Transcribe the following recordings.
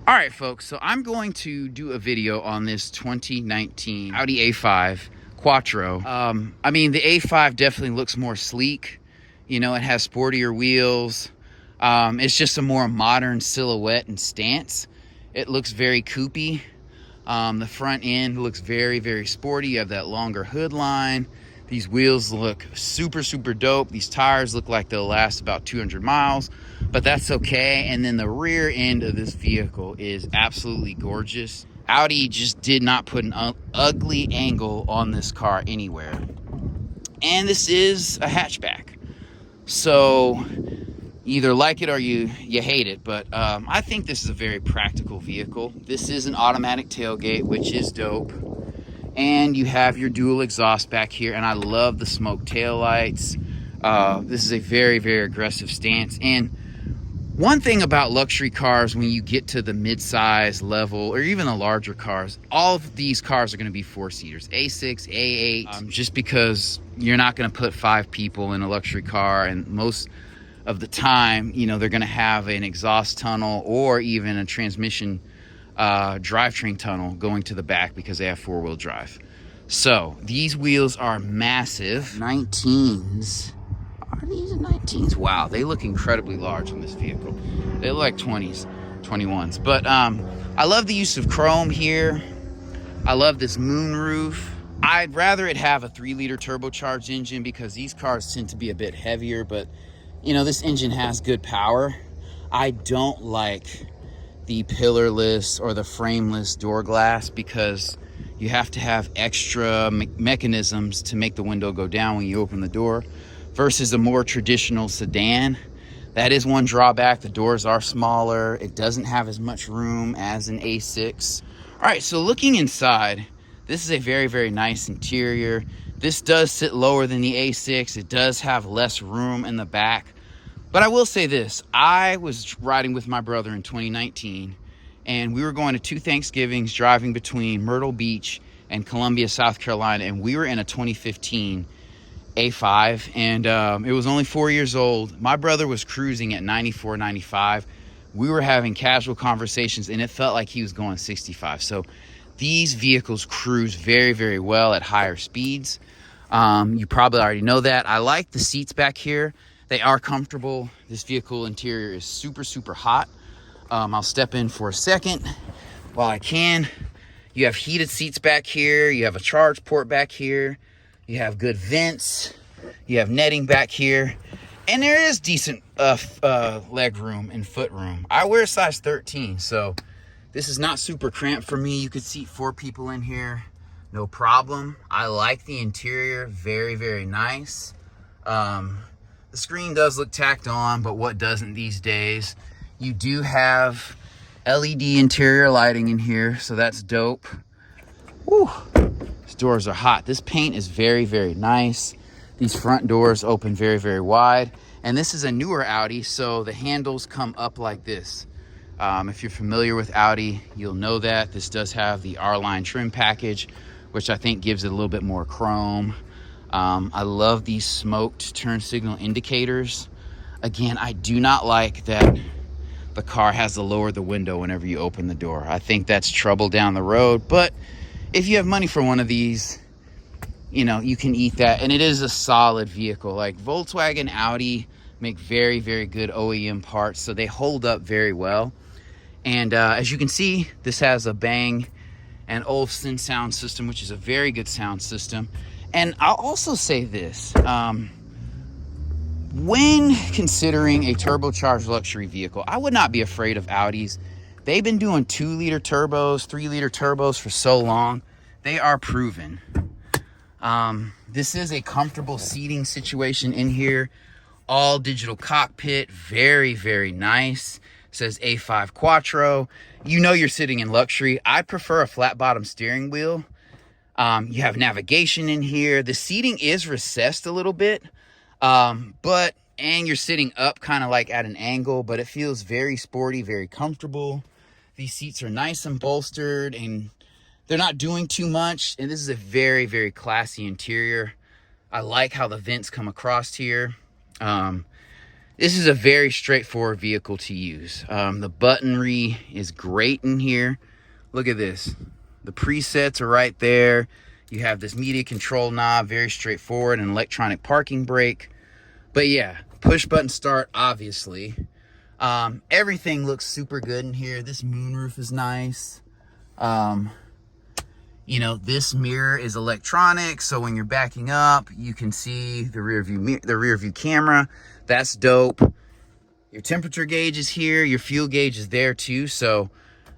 All right, folks, so I'm going to do a video on this 2019 Audi A5 Quattro. I mean, the A5 definitely looks more sleek. You know, it has sportier wheels. It's just a more modern silhouette and stance. It looks very coupey. The front end looks very, very sporty. You have that longer hood line. These wheels look super, super dope. These tires look like they'll last about 200 miles, but that's okay. And then the rear end of this vehicle is absolutely gorgeous. Audi just did not put an ugly angle on this car anywhere. And this is a hatchback. So either like it or you hate it, but I think this is a very practical vehicle. This is an automatic tailgate, which is dope. And you have your dual exhaust back here, and I love the smoke tail lights. This is a very, very aggressive stance. And one thing about luxury cars, when you get to the mid-size level or even the larger cars, all of these cars are going to be four-seaters, A6, A8, just because you're not going to put 5 people in a luxury car, and most of the time, you know, they're going to have an exhaust tunnel or even a transmission drivetrain tunnel going to the back because they have 4-wheel drive. So these wheels are massive. 19s. Are these 19s? Wow, they look incredibly large on this vehicle. They look like 20s, 21s. But I love the use of chrome here. I love this moonroof. I'd rather it have a 3-liter turbocharged engine because these cars tend to be a bit heavier, but you know, this engine has good power. I don't like the pillarless or the frameless door glass because you have to have extra mechanisms to make the window go down when you open the door versus a more traditional sedan. That is one drawback. The doors are smaller. It doesn't have as much room as an A6. All right, so looking inside, this is a very, very nice interior. This does sit lower than the A6. It does have less room in the back. But I will say this, I was riding with my brother in 2019, and we were going to 2 Thanksgivings driving between Myrtle Beach and Columbia, South Carolina, and we were in a 2015 A5, and it was only 4 years old. My brother was cruising at 94, 95. We were having casual conversations, and it felt like he was going 65. So these vehicles cruise very, very well at higher speeds. You probably already know that. I like the seats back here. They are comfortable. This vehicle interior is super, super hot. I'll step in for a second while I can. You have heated seats back here. You have a charge port back here. You have good vents. You have netting back here. And there is decent leg room and foot room. I wear a size 13, so this is not super cramped for me. You could seat 4 people in here, no problem. I like the interior, very, very nice. The screen does look tacked on, but what doesn't these days? You do have LED interior lighting in here, so that's dope. Whew. These doors are hot. This paint is very, very nice. These front doors open very, very wide. And this is a newer Audi, so the handles come up like this. If you're familiar with Audi, you'll know that. This does have the R-Line trim package, which I think gives it a little bit more chrome. I love these smoked turn signal indicators. Again, I do not like that the car has to lower the window whenever you open the door. I think that's trouble down the road, but if you have money for one of these, you know, you can eat that. And it is a solid vehicle. Like Volkswagen, Audi make very, very good OEM parts, so they hold up very well. And as you can see, this has a Bang & Olufsen sound system, which is a very good sound system. And I'll also say this, when considering a turbocharged luxury vehicle, I would not be afraid of Audis. They've been doing 2-liter turbos, 3-liter turbos for so long. They are proven. This is a comfortable seating situation in here. All digital cockpit, very, very nice. It says A5 Quattro. You know you're sitting in luxury. I prefer a flat bottom steering wheel. You have navigation in here. The seating is recessed a little bit, and you're sitting up kind of like at an angle, but it feels very sporty, very comfortable. These seats are nice and bolstered, and they're not doing too much. And this is a very, very classy interior. I like how the vents come across here. This is a very straightforward vehicle to use. The buttonry is great in here. Look at this. The presets are right there. You have this media control knob, very straightforward, an electronic parking brake. But yeah, push button start, obviously. Everything looks super good in here. This moonroof is nice. You know, this mirror is electronic, so when you're backing up, you can see the rear view camera. That's dope. Your temperature gauge is here. Your fuel gauge is there too. So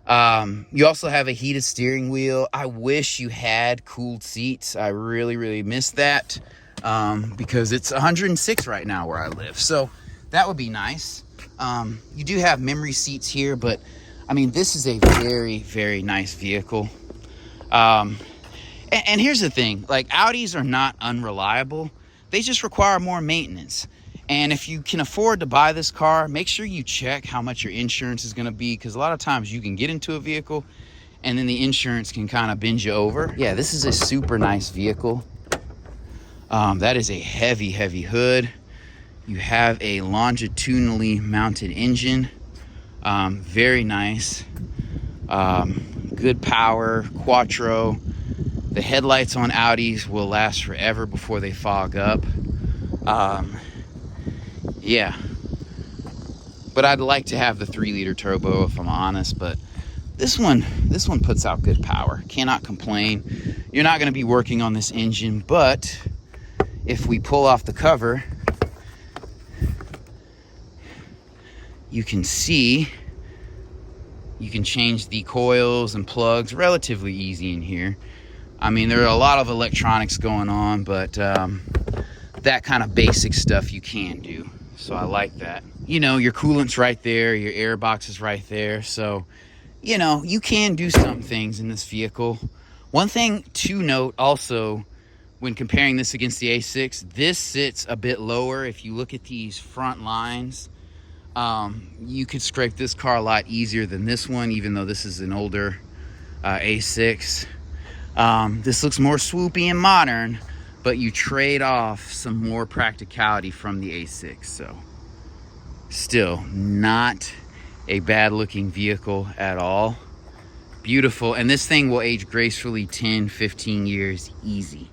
you also have a heated steering wheel. I wish you had cooled seats. I really miss that because it's 106 right now where I live. So that would be nice. You do have memory seats here, but I mean, this is a very nice vehicle. And here's the thing, like, Audis are not unreliable. They just require more maintenance. And if you can afford to buy this car, make sure you check how much your insurance is going to be, because a lot of times you can get into a vehicle and then the insurance can kind of bend you over. Yeah, this is a super nice vehicle. That is a heavy hood. You have a longitudinally mounted engine. Very nice. Good power, quattro. The headlights on Audis will last forever before they fog up. Yeah, but I'd like to have the 3-liter turbo if I'm honest, but this one puts out good power. Cannot complain. You're not going to be working on this engine, but if we pull off the cover, you can see you can change the coils and plugs relatively easy in here. I mean, there are a lot of electronics going on, but that kind of basic stuff you can do. So I like that. You know, your coolant's right there, your air box is right there. So, you know, you can do some things in this vehicle. One thing to note also, when comparing this against the A6, this sits a bit lower. If you look at these front lines, you could scrape this car a lot easier than this one, even though this is an older A6. This looks more swoopy and modern, but you trade off some more practicality from the A6. So still not a bad looking vehicle at all. Beautiful. And this thing will age gracefully 10, 15 years easy.